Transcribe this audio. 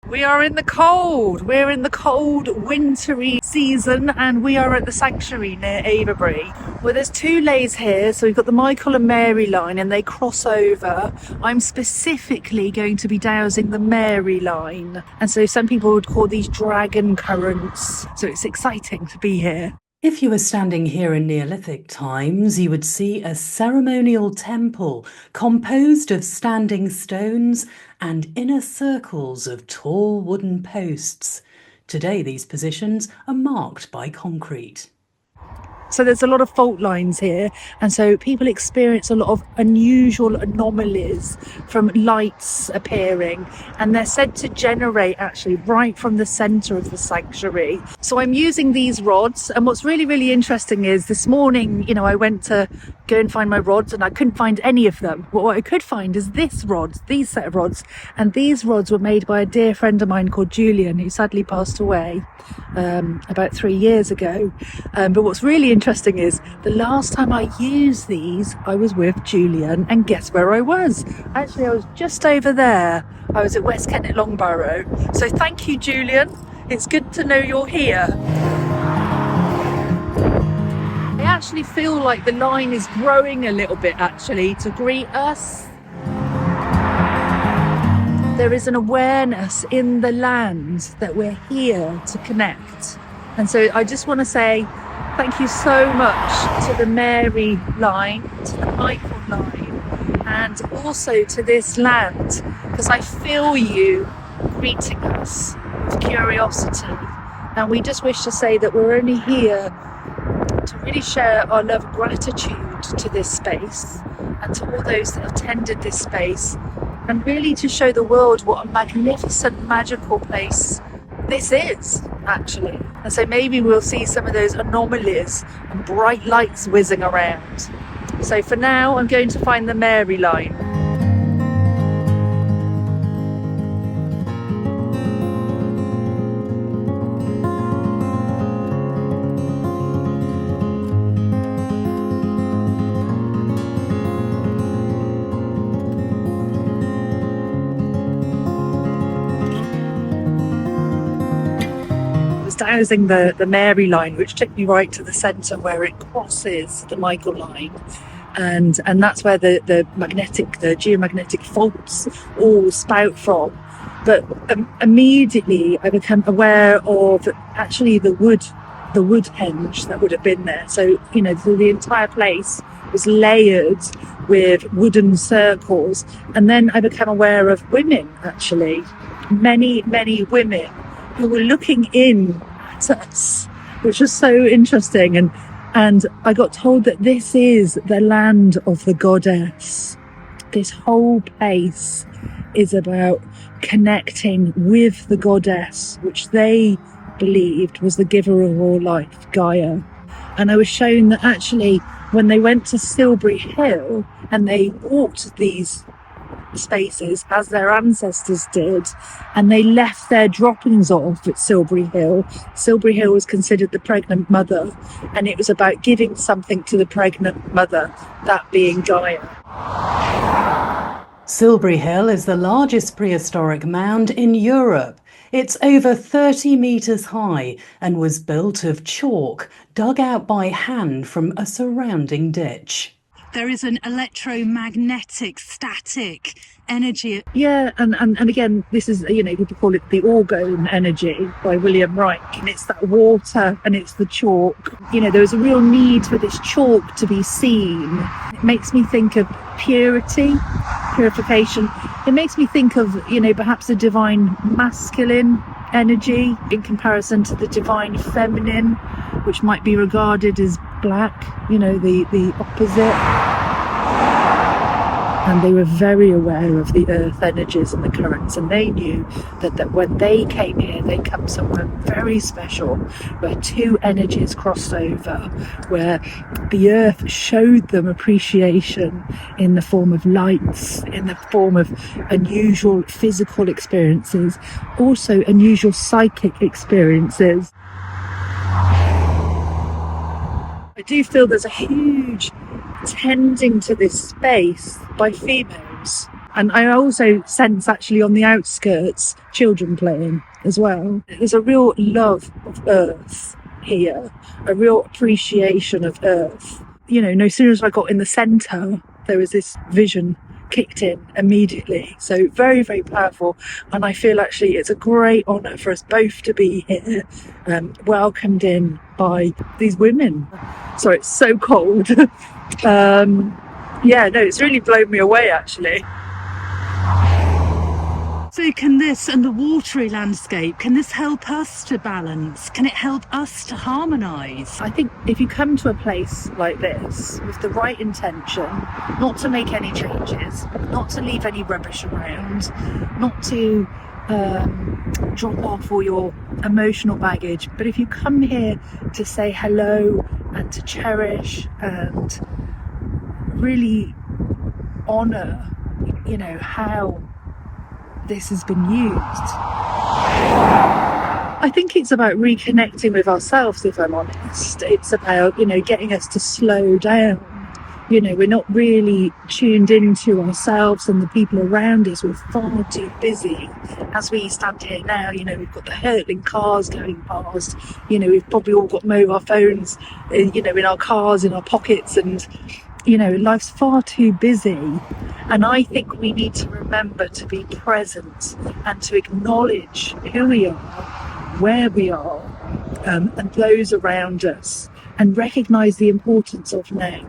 We are in the cold. We're in the cold, wintry season, and we are at the sanctuary near Avebury. Well, there's two Leys here, so we've got the Michael and Mary line, and they cross over. I'm specifically going to be dowsing the Mary line, and so some people would call these dragon currents. So it's exciting to be here. If you were standing here in Neolithic times, you would see a ceremonial temple composed of standing stones and inner circles of tall wooden posts. Today, these positions are marked by concrete. So there's a lot of fault lines here, and so people experience a lot of unusual anomalies from lights appearing, and they're said to generate actually right from the centre of the sanctuary. So I'm using these rods, and what's really interesting is this morning, I went to go and find my rods and I couldn't find any of them. But what I could find is these set of rods, and these rods were made by a dear friend of mine called Julian, who sadly passed away about 3 years ago. But what's really interesting is the last time I used these, I was with Julian, and guess where I was? Actually, I was just over there. I was at West Kent Loughborough. So thank you, Julian. It's good to know you're here. I actually feel like the line is growing a little bit actually to greet us. There is an awareness in the land that we're here to connect. And so I just want to say thank you so much to the Mary line, to the Michael line, and also to this land, because I feel you greeting us with curiosity. And we just wish to say that we're only here to really share our love and gratitude to this space and to all those that have tended this space, and really to show the world what a magnificent, magical place this is, actually. And so maybe we'll see some of those anomalies and bright lights whizzing around. So for now, I'm going to find the Mary line. Dowsing the Mary line, which took me right to the centre where it crosses the Michael line, and that's where the geomagnetic faults all spout from. But immediately I became aware of actually the Woodhenge that would have been there. So the entire place was layered with wooden circles, and then I became aware of women, actually many women who were looking in at us, which was so interesting. And I got told that this is the land of the goddess. This whole place is about connecting with the goddess, which they believed was the giver of all life, Gaia. And I was shown that actually when they went to Silbury Hill and they walked these spaces as their ancestors did, and they left their droppings off at Silbury Hill. Silbury Hill was considered the pregnant mother, and it was about giving something to the pregnant mother, that being Gaia. Silbury Hill is the largest prehistoric mound in Europe. It's over 30 metres high and was built of chalk dug out by hand from a surrounding ditch. There is an electromagnetic static energy. Yeah, and again, this is, people call it the orgone energy by William Reich, and it's that water and it's the chalk. There was a real need for this chalk to be seen. It makes me think of purification. It makes me think of, perhaps a divine masculine energy in comparison to the divine feminine, which might be regarded as black, the opposite. And they were very aware of the earth energies and the currents, and they knew that when they came here, they come somewhere very special, where two energies crossed over, where the earth showed them appreciation in the form of lights, in the form of unusual physical experiences, also unusual psychic experiences. I do feel there's a huge tending to this space by females. And I also sense actually on the outskirts children playing as well. There's a real love of earth here, a real appreciation of earth. You know, no sooner as I got in the centre, there was this vision kicked in immediately. So very, very powerful. And I feel actually it's a great honour for us both to be here, welcomed in by these women. So it's so cold. Yeah, no, it's really blown me away actually. So can this and the watery landscape, can this help us to balance? Can it help us to harmonise? I think if you come to a place like this with the right intention, not to make any changes, not to leave any rubbish around, not to drop off all your emotional baggage, but if you come here to say hello and to cherish and really honour, you know, how this has been used. I think it's about reconnecting with ourselves, if I'm honest. It's about, you know, getting us to slow down. You know, we're not really tuned into ourselves and the people around us. We're far too busy. As we stand here now, you know, we've got the hurtling cars going past. You know, we've probably all got mobile phones, you know, in our cars, in our pockets, and you know, life's far too busy. And I think we need to remember to be present and to acknowledge who we are, where we are, and those around us, and recognise the importance of now.